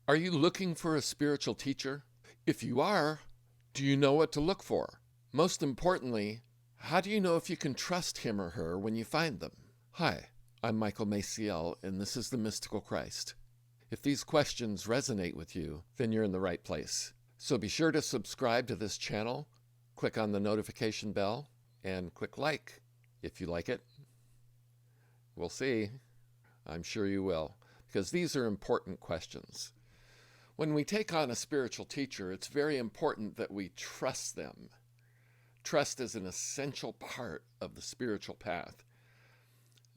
Are you looking for a spiritual teacher? If you are, do you know what to look for? Most importantly, how do you know if you can trust him or her when you find them? Hi, I'm Michael Maciel, and this is The Mystical Christ. If these questions resonate with you, then you're in the right place. So be sure to subscribe to this channel, click on the notification bell, and click like if you like it. We'll see. I'm sure you will, because these are important questions. When we take on a spiritual teacher, it's very important that we trust them. Trust is an essential part of the spiritual path.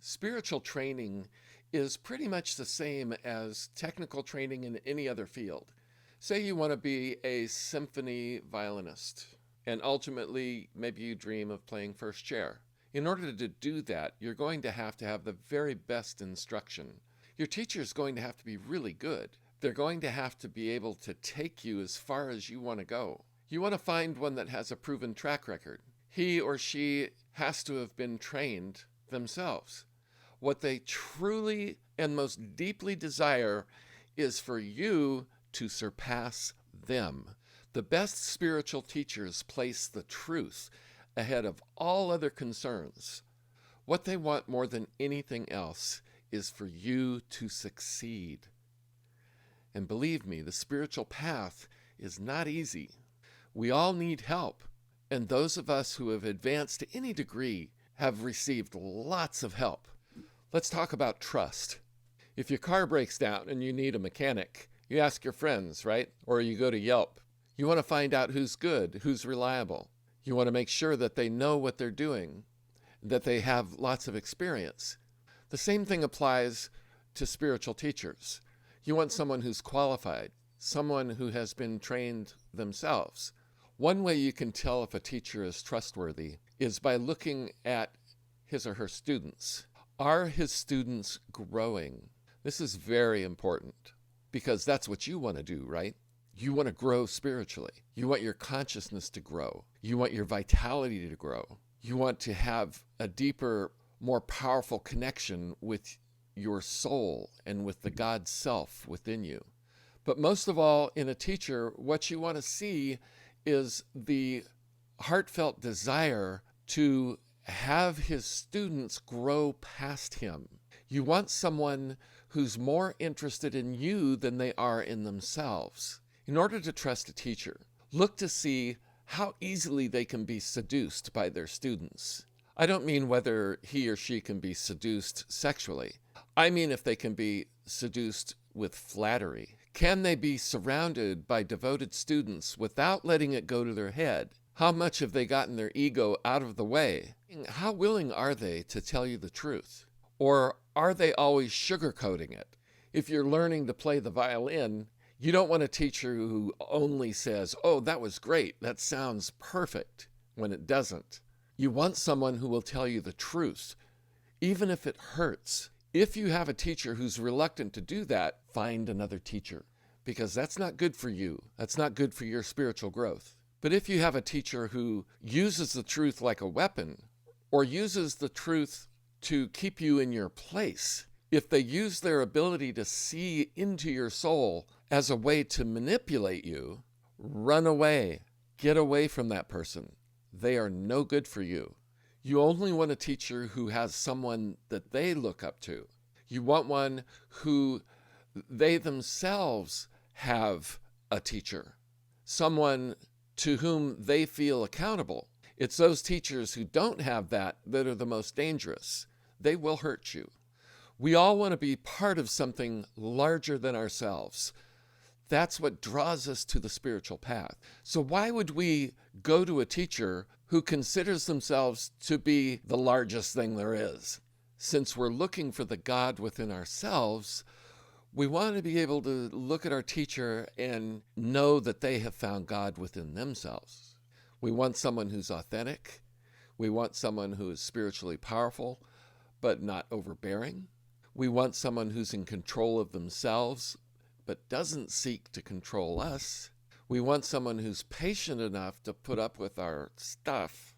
Spiritual training is pretty much the same as technical training in any other field. Say you want to be a symphony violinist, and ultimately maybe you dream of playing first chair. In order to do that, you're going to have the very best instruction. Your teacher is going to have to be really good. They're going to have to be able to take you as far as you want to go. You want to find one that has a proven track record. He or she has to have been trained themselves. What they truly and most deeply desire is for you to surpass them. The best spiritual teachers place the truth ahead of all other concerns. What they want more than anything else is for you to succeed. And believe me, the spiritual path is not easy. We all need help, and those of us who have advanced to any degree have received lots of help. Let's talk about trust. If your car breaks down and you need a mechanic, you ask your friends, right? Or you go to Yelp. You want to find out who's good, who's reliable. You want to make sure that they know what they're doing, that they have lots of experience. The same thing applies to spiritual teachers. You want someone who's qualified, someone who has been trained themselves. One way you can tell if a teacher is trustworthy is by looking at his or her students. Are his students growing? This is very important because that's what you want to do, right? You want to grow spiritually. You want your consciousness to grow. You want your vitality to grow. You want to have a deeper, more powerful connection with your soul and with the God self within you. But most of all, in a teacher, what you want to see is the heartfelt desire to have his students grow past him. You want someone who's more interested in you than they are in themselves. In order to trust a teacher, look to see how easily they can be seduced by their students. I don't mean whether he or she can be seduced sexually. I mean if they can be seduced with flattery. Can they be surrounded by devoted students without letting it go to their head? How much have they gotten their ego out of the way? How willing are they to tell you the truth? Or are they always sugarcoating it? If you're learning to play the violin, you don't want a teacher who only says, "Oh, that was great, that sounds perfect," when it doesn't. You want someone who will tell you the truth, even if it hurts. If you have a teacher who's reluctant to do that, find another teacher, because that's not good for you. That's not good for your spiritual growth. But if you have a teacher who uses the truth like a weapon, or uses the truth to keep you in your place, if they use their ability to see into your soul as a way to manipulate you, run away. Get away from that person. They are no good for you. You only want a teacher who has someone that they look up to. You want one who they themselves have a teacher, someone to whom they feel accountable. It's those teachers who don't have that are the most dangerous. They will hurt you. We all want to be part of something larger than ourselves. That's what draws us to the spiritual path. So why would we go to a teacher who considers themselves to be the largest thing there is? Since we're looking for the God within ourselves, we want to be able to look at our teacher and know that they have found God within themselves. We want someone who's authentic. We want someone who is spiritually powerful, but not overbearing. We want someone who's in control of themselves, but doesn't seek to control us. We want someone who's patient enough to put up with our stuff,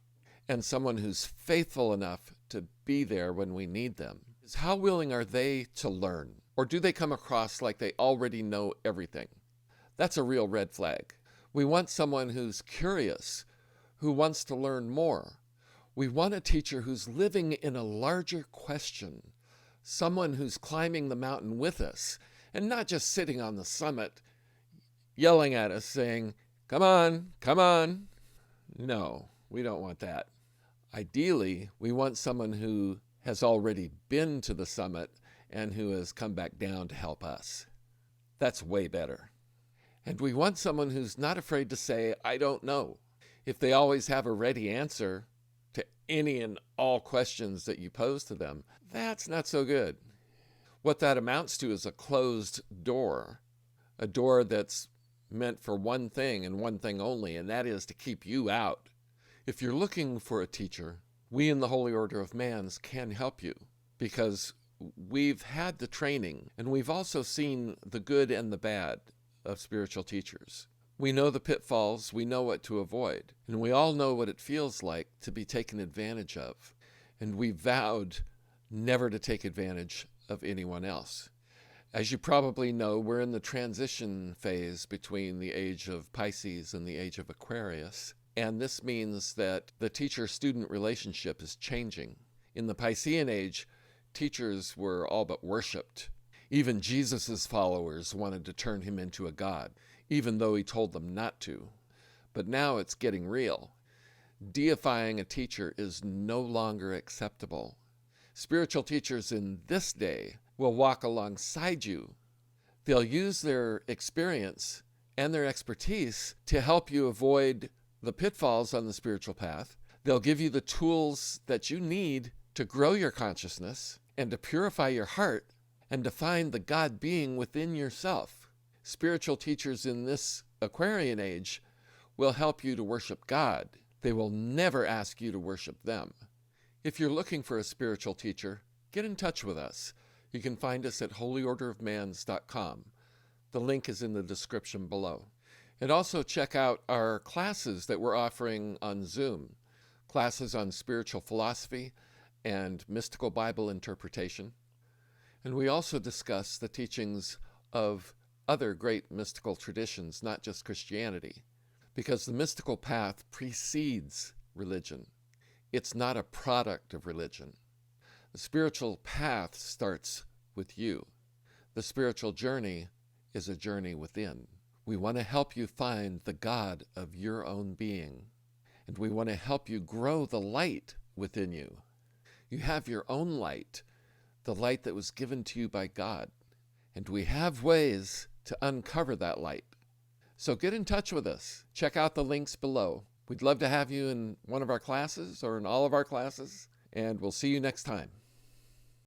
and someone who's faithful enough to be there when we need them. How willing are they to learn? Or do they come across like they already know everything? That's a real red flag. We want someone who's curious, who wants to learn more. We want a teacher who's living in a larger question, someone who's climbing the mountain with us and not just sitting on the summit yelling at us saying, "Come on, come on." No, we don't want that. Ideally, we want someone who has already been to the summit and who has come back down to help us. That's way better. And we want someone who's not afraid to say, "I don't know." If they always have a ready answer to any and all questions that you pose to them, that's not so good. What that amounts to is a closed door, a door that's meant for one thing and one thing only, and that is to keep you out. If you're looking for a teacher, we in the Holy Order of Mans can help you because we've had the training and we've also seen the good and the bad of spiritual teachers. We know the pitfalls, we know what to avoid, and we all know what it feels like to be taken advantage of. And we vowed never to take advantage of anyone else. As you probably know, we're in the transition phase between the age of Pisces and the age of Aquarius. And this means that the teacher-student relationship is changing. In the Piscean age, teachers were all but worshipped. Even Jesus' followers wanted to turn him into a god, even though he told them not to. But now it's getting real. Deifying a teacher is no longer acceptable. Spiritual teachers in this day will walk alongside you. They'll use their experience and their expertise to help you avoid the pitfalls on the spiritual path. They'll give you the tools that you need to grow your consciousness and to purify your heart and to find the God being within yourself. Spiritual teachers in this Aquarian age will help you to worship God. They will never ask you to worship them. If you're looking for a spiritual teacher, get in touch with us. You can find us at holyorderofmans.com. The link is in the description below. And also check out our classes that we're offering on Zoom. Classes on spiritual philosophy and mystical Bible interpretation. And we also discuss the teachings of other great mystical traditions, not just Christianity, because the mystical path precedes religion. It's not a product of religion. The spiritual path starts with you. The spiritual journey is a journey within. We want to help you find the God of your own being, and we want to help you grow the light within you. You have your own light, the light that was given to you by God, and we have ways to uncover that light. So get in touch with us. Check out the links below. We'd love to have you in one of our classes or in all of our classes, and we'll see you next time.